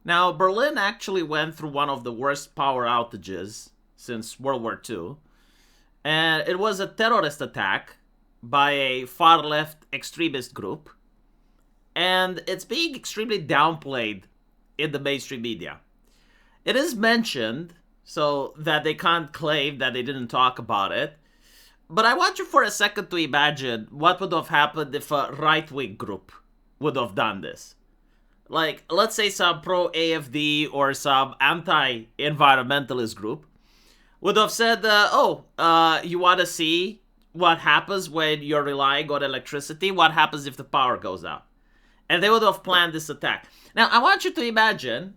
Now, Berlin actually went through one of the worst power outages since World War II, and it was a terrorist attack by a far left extremist group, and it's being extremely downplayed in the mainstream media. It is mentioned so that they can't claim that they didn't talk about it, but I want you for a second to imagine what would have happened if a right wing group would have done this. Like, let's say some pro AFD or some anti environmentalist group would have said, you want to see what happens when you're relying on electricity? What happens if the power goes out? And they would have planned this attack. Now, I want you to imagine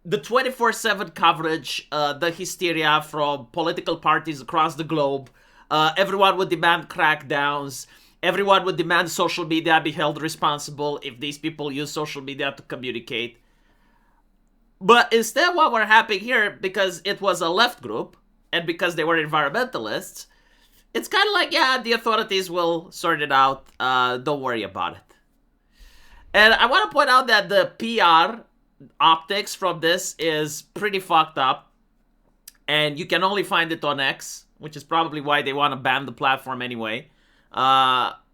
the 24/7 coverage, the hysteria from political parties across the globe. Everyone would demand crackdowns. Everyone would demand social media be held responsible if these people use social media to communicate. But instead, what we're having here, because it was a left group and because they were environmentalists, it's kind of like, yeah, the authorities will sort it out. Don't worry about it. And I want to point out that the PR optics from this is pretty fucked up. And you can only find it on X, which is probably why they want to ban the platform anyway.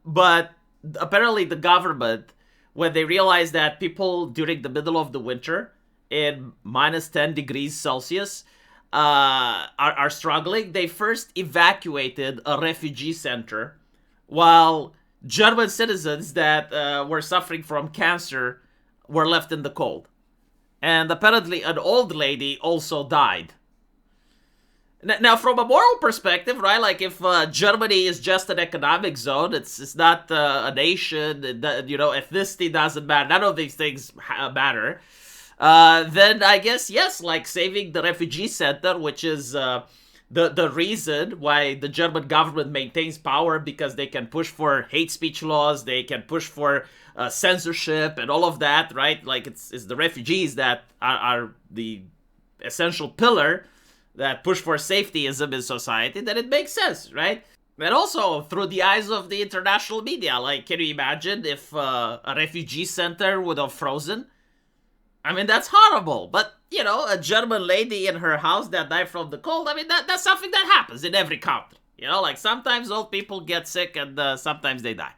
But apparently the government, when they realized that people during the middle of the winter in minus 10 degrees Celsius are struggling, they first evacuated a refugee center while German citizens that were suffering from cancer were left in the cold. And apparently an old lady also died. Now, from a moral perspective, right, like if Germany is just an economic zone, it's not a nation, ethnicity doesn't matter, none of these things matter, then I guess, yes, like saving the refugee center, which is the reason why the German government maintains power, because they can push for hate speech laws, they can push for censorship and all of that, right? Like it's the refugees that are the essential pillar that push for safetyism in society, then it makes sense, right? And also, through the eyes of the international media, like, can you imagine if a refugee center would have frozen? I mean, that's horrible. But, a German lady in her house that died from the cold, I mean, that's something that happens in every country. Like sometimes old people get sick and sometimes they die.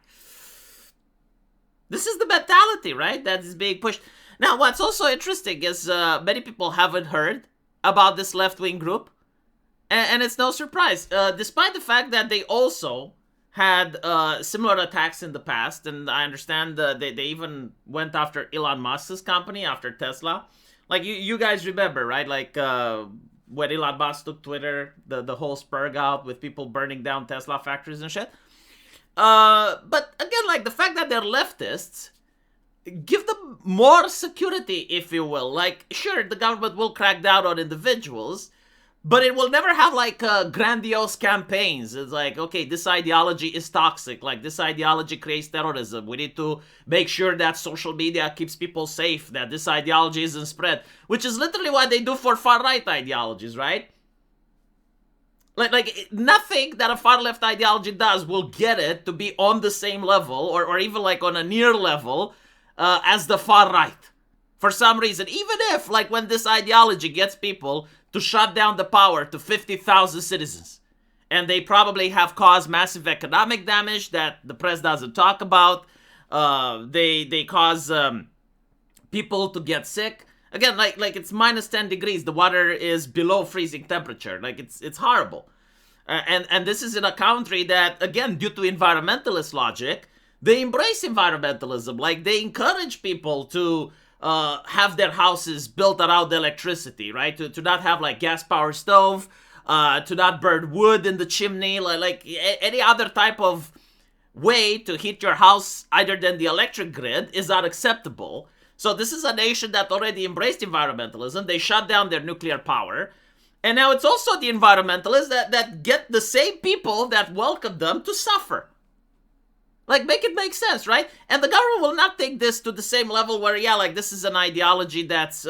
This is the mentality, right, that is being pushed. Now, what's also interesting is many people haven't heard about this left-wing group, and it's no surprise, despite the fact that they also had similar attacks in the past, and I understand they even went after Elon Musk's company, after Tesla. Like, you guys remember, right, like when Elon Musk took Twitter, the whole spurg out with people burning down Tesla factories and shit. But again, like, the fact that they're leftists give them more security, if you will. Like, sure, the government will crack down on individuals, but it will never have, like, grandiose campaigns. It's like, okay, this ideology is toxic. Like, this ideology creates terrorism. We need to make sure that social media keeps people safe, that this ideology isn't spread, which is literally what they do for far-right ideologies, right? Like nothing that a far-left ideology does will get it to be on the same level, or even, like, on a near level, as the far right. For some reason, even if, like, when this ideology gets people to shut down the power to 50,000 citizens, and they probably have caused massive economic damage that the press doesn't talk about, they cause people to get sick. Again, like it's minus 10 degrees, the water is below freezing temperature, like it's horrible. And this is in a country that, again, due to environmentalist logic, they embrace environmentalism. Like, they encourage people to have their houses built around electricity, right? To not have, like, gas-powered stove, to not burn wood in the chimney, like any other type of way to heat your house other than the electric grid is unacceptable. So this is a nation that already embraced environmentalism. They shut down their nuclear power. And now it's also the environmentalists that get the same people that welcome them to suffer. Like, make it make sense, right? And the government will not take this to the same level where, yeah, like, this is an ideology that's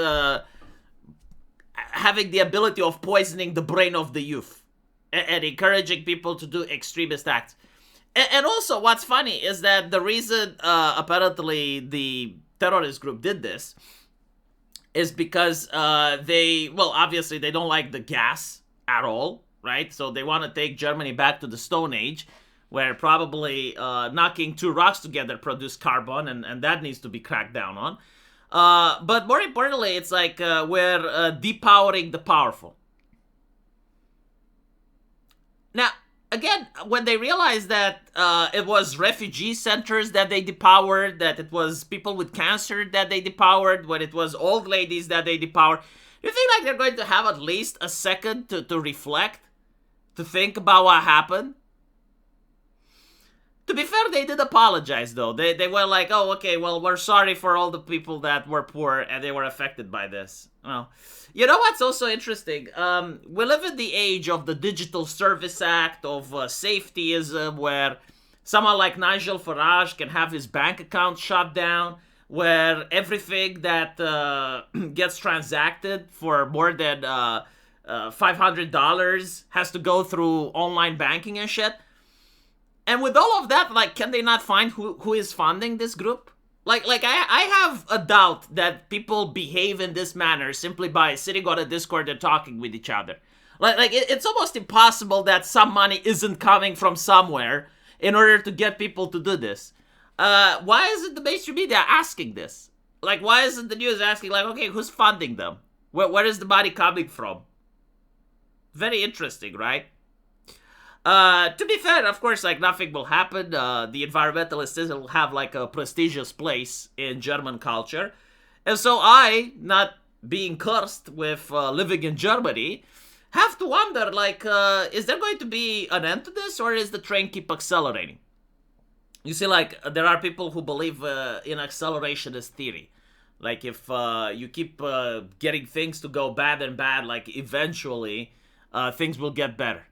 having the ability of poisoning the brain of the youth and encouraging people to do extremist acts. And also, what's funny is that the reason apparently the terrorist group did this is because obviously they don't like the gas at all, right? So they want to take Germany back to the Stone Age, where probably knocking two rocks together produced carbon, and that needs to be cracked down on. But more importantly, it's like we're depowering the powerful. Now, again, when they realized that it was refugee centers that they depowered, that it was people with cancer that they depowered, when it was old ladies that they depowered, do you think like they're going to have at least a second to reflect, to think about what happened? To be fair, they did apologize, though. They were like, oh, okay, well, we're sorry for all the people that were poor and they were affected by this. Well, you know what's also interesting? We live in the age of the Digital Service Act, of safetyism, where someone like Nigel Farage can have his bank account shut down, where everything that gets transacted for more than $500 has to go through online banking and shit. And with all of that, like, can they not find who is funding this group? I have a doubt that people behave in this manner simply by sitting on a Discord and talking with each other. It's almost impossible that some money isn't coming from somewhere in order to get people to do this. Why isn't the mainstream media asking this? Like, why isn't the news asking, like, okay, who's funding them? Where is the money coming from? Very interesting, right? To be fair, of course, like, nothing will happen. The Environmentalist will have, like, a prestigious place in German culture. And so I, not being cursed with living in Germany, have to wonder, like, is there going to be an end to this, or is the train keep accelerating? You see, like, there are people who believe in accelerationist theory. Like, if you keep getting things to go bad and bad, like, eventually things will get better.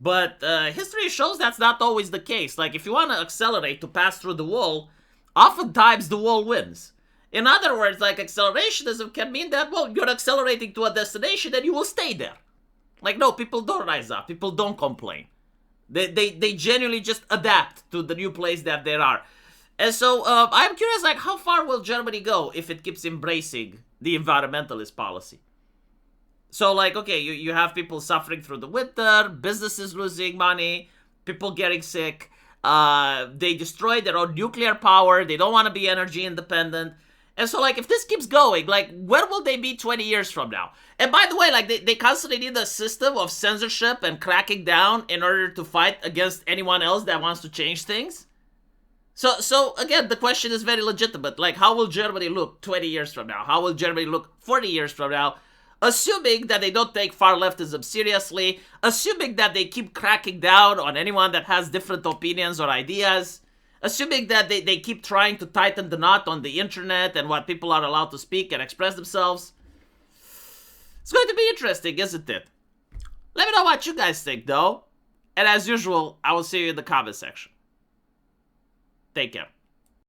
But history shows that's not always the case. Like, if you want to accelerate to pass through the wall, oftentimes the wall wins. In other words, like, accelerationism can mean that, well, you're accelerating to a destination and you will stay there. Like, no, people don't rise up. People don't complain. They genuinely just adapt to the new place that they are. And so I'm curious, like, how far will Germany go if it keeps embracing the environmentalist policy? So, like, okay, you have people suffering through the winter, businesses losing money, people getting sick, they destroy their own nuclear power, they don't want to be energy independent. And so, like, if this keeps going, like, where will they be 20 years from now? And by the way, like, they constantly need a system of censorship and cracking down in order to fight against anyone else that wants to change things. So again, the question is very legitimate. Like, how will Germany look 20 years from now? How will Germany look 40 years from now? Assuming that they don't take far leftism seriously, assuming that they keep cracking down on anyone that has different opinions or ideas, assuming that they keep trying to tighten the knot on the internet and what people are allowed to speak and express themselves. It's going to be interesting, isn't it? Let me know what you guys think, though. And as usual, I will see you in the comment section. Take care.